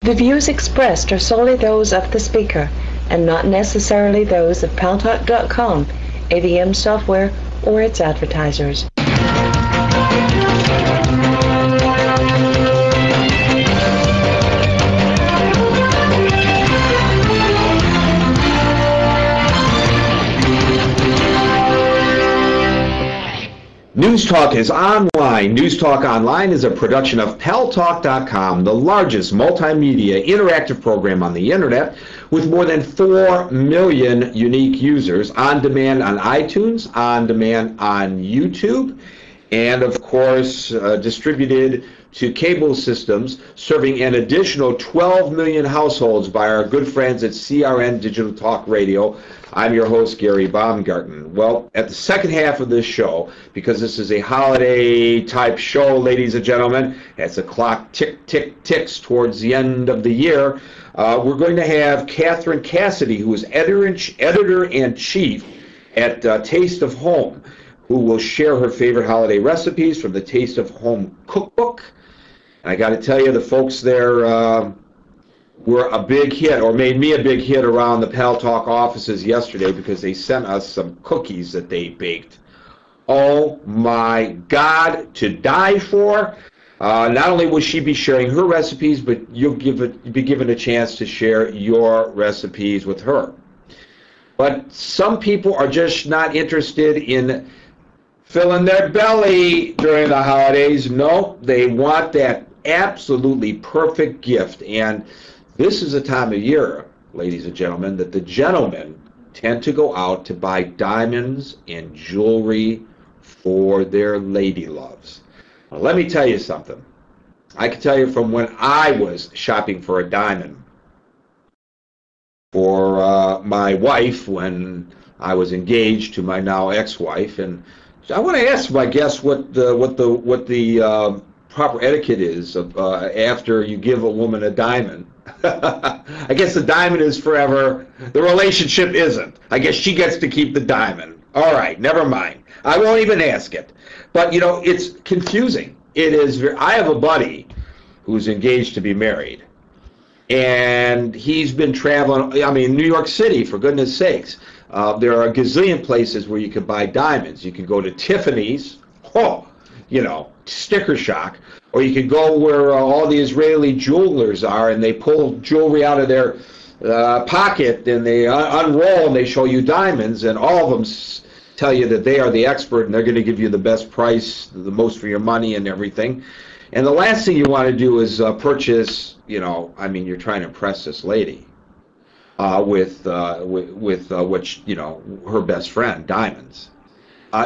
The views expressed are solely those of the speaker and not necessarily those of Paltalk.com, AVM software, or its advertisers. News Talk is online. News Talk Online is a production of Paltalk.com, the largest multimedia interactive program on the internet with more than 4 million unique users, on demand on iTunes, on demand on YouTube, and of course distributed to cable systems, serving an additional 12 million households by our good friends at CRN Digital Talk Radio. I'm your host, Gary Baumgarten. Well, at the second half of this show, because this is a holiday-type show, ladies and gentlemen, as the clock ticks towards the end of the year, we're going to have Catherine Cassidy, who is editor-in-chief at Taste of Home, who will share her favorite holiday recipes from the Taste of Home cookbook. And I got to tell you, the folks there were a big hit, or made me a big hit around the Paltalk offices yesterday because they sent us some cookies that they baked. Oh my God, to die for. Not only will she be sharing her recipes, but you'll be given a chance to share your recipes with her. But some people are just not interested in filling their belly during the holidays. No, they want that absolutely perfect gift. And this is a time of year, ladies and gentlemen, that the gentlemen tend to go out to buy diamonds and jewelry for their lady loves. Now, let me tell you something. I can tell you from when I was shopping for a diamond for my wife when I was engaged to my now ex-wife, and I want to ask my guests what the proper etiquette is of, after you give a woman a diamond. I guess the diamond is forever. The relationship isn't. I guess she gets to keep the diamond. All right, never mind. I won't even ask it. But, you know, it's confusing. It is. I have a buddy who's engaged to be married, and he's been traveling. I mean, New York City, for goodness sakes. There are a gazillion places where you can buy diamonds. You can go to Tiffany's, sticker shock, or you can go where all the Israeli jewelers are, and they pull jewelry out of their pocket, and they unroll, and they show you diamonds, and all of them tell you that they are the expert, and they're going to give you the best price, the most for your money, and everything. And the last thing you want to do is purchase, you're trying to impress this lady. With her best friend, diamonds.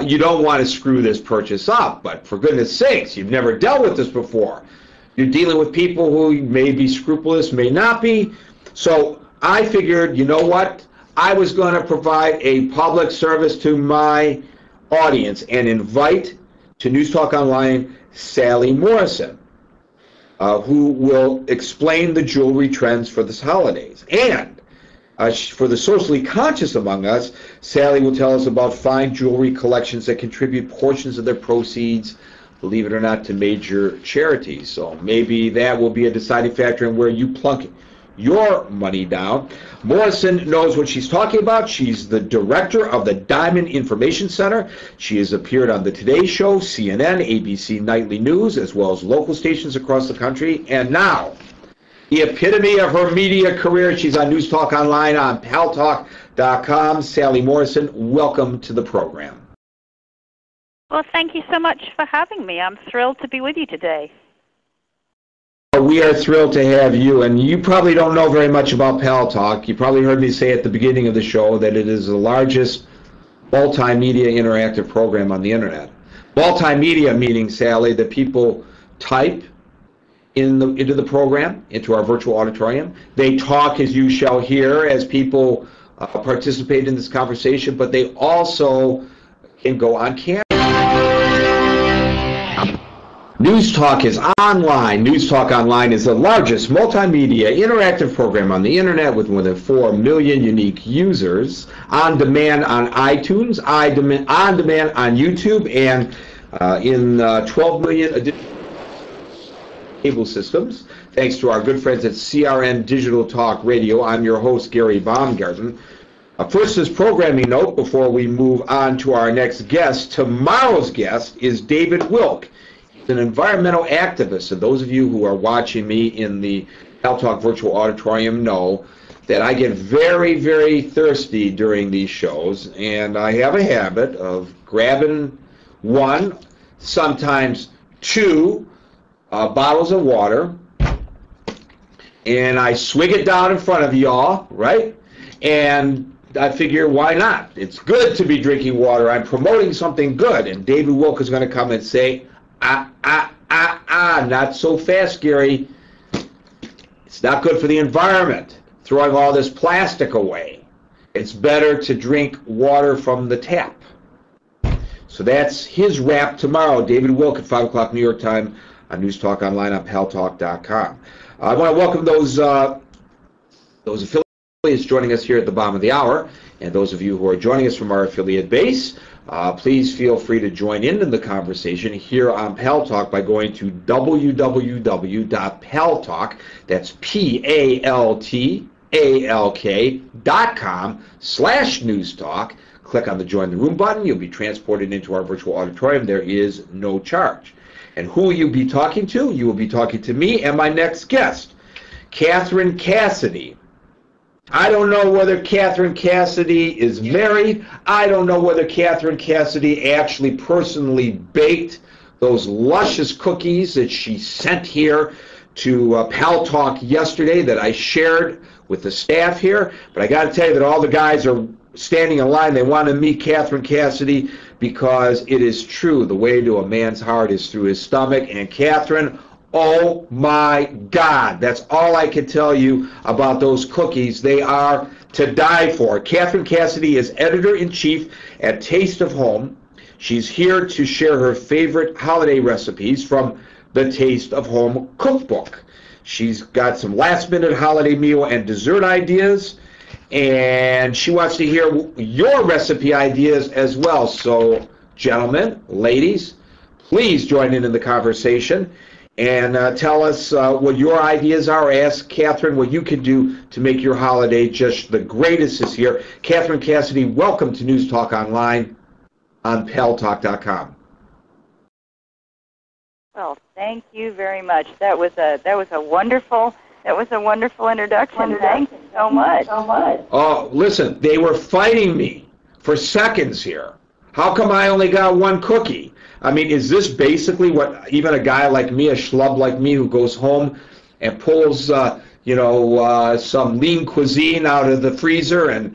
You don't want to screw this purchase up, but for goodness sakes, you've never dealt with this before. You're dealing with people who may be scrupulous, may not be. So I figured, you know what? I was going to provide a public service to my audience and invite to News Talk Online Sally Morrison, who will explain the jewelry trends for this holidays. And for the socially conscious among us, Sally will tell us about fine jewelry collections that contribute portions of their proceeds, believe it or not, to major charities. So maybe that will be a deciding factor in where you plunk your money down. Morrison knows what she's talking about. She's the director of the Diamond Information Center. She has appeared on the Today Show, CNN, ABC Nightly News, as well as local stations across the country. And now, the epitome of her media career. She's on News Talk Online on Paltalk.com. Sally Morrison, welcome to the program. Well, thank you so much for having me. I'm thrilled to be with you today. We are thrilled to have you, and you probably don't know very much about Paltalk. You probably heard me say at the beginning of the show that it is the largest multimedia interactive program on the internet. Multimedia meaning, Sally, that people type into the program, into our virtual auditorium. They talk, as you shall hear, as people participate in this conversation, but they also can go on camera. News Talk is online. News Talk Online is the largest multimedia interactive program on the internet with more than 4 million unique users, on demand on iTunes, on demand on YouTube, and in 12 million additional. cable systems. Thanks to our good friends at CRN Digital Talk Radio. I'm your host, Gary Baumgarten. First, this programming note before we move on to our next guest. Tomorrow's guest is David Wilk. He's an environmental activist, and those of you who are watching me in the Paltalk Virtual Auditorium know that I get very, very thirsty during these shows, and I have a habit of grabbing one, sometimes two bottles of water, and I swig it down in front of y'all, right? And I figure, why not? It's good to be drinking water. I'm promoting something good. And David Wilk is going to come and say, not so fast, Gary. It's not good for the environment, throwing all this plastic away. It's better to drink water from the tap. So that's his rap tomorrow. David Wilk at 5 o'clock New York time on News Talk Online on Paltalk.com. I want to welcome those affiliates joining us here at the bottom of the hour, and those of you who are joining us from our affiliate base. Please feel free to join in the conversation here on Paltalk by going to www.paltalk, that's PALTALK.com/newstalk. Click on the Join the Room button. You'll be transported into our virtual auditorium. There is no charge. And who will you be talking to? You will be talking to me and my next guest, Catherine Cassidy. I don't know whether Catherine Cassidy is married. I don't know whether Catherine Cassidy actually personally baked those luscious cookies that she sent here to Paltalk yesterday that I shared with the staff here. But I got to tell you that all the guys are standing in line. They want to meet Catherine Cassidy because it is true. The way to a man's heart is through his stomach. And Catherine, oh my God, that's all I can tell you about those cookies. They are to die for. Catherine Cassidy is editor-in-chief at Taste of Home. She's here to share her favorite holiday recipes from the Taste of Home cookbook. She's got some last-minute holiday meal and dessert ideas, and she wants to hear your recipe ideas as well. So, gentlemen, ladies, please join in the conversation and tell us what your ideas are. Ask Catherine what you can do to make your holiday just the greatest this year. Catherine Cassidy, welcome to News Talk Online on Paltalk.com. Well, thank you very much. That was a wonderful introduction. Thank you so much. Oh, listen, they were fighting me for seconds here. How come I only got one cookie? I mean, is this basically what even a guy like me, a schlub like me, who goes home and pulls, some lean cuisine out of the freezer and,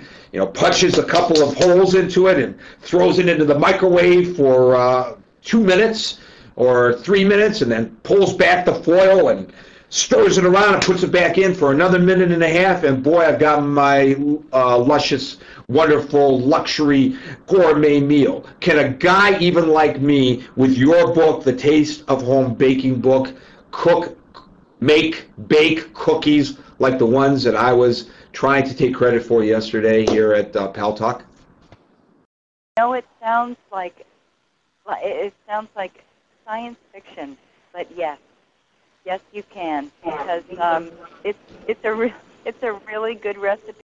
punches a couple of holes into it and throws it into the microwave for 2 minutes or 3 minutes and then pulls back the foil and stirs it around and puts it back in for another minute and a half, and boy, I've got my luscious, wonderful, luxury gourmet meal. Can a guy even like me, with your book, The Taste of Home Baking Book, bake cookies like the ones that I was trying to take credit for yesterday here at Paltalk? It sounds like science fiction, but yes. Yes, you can, because it's a really good recipe.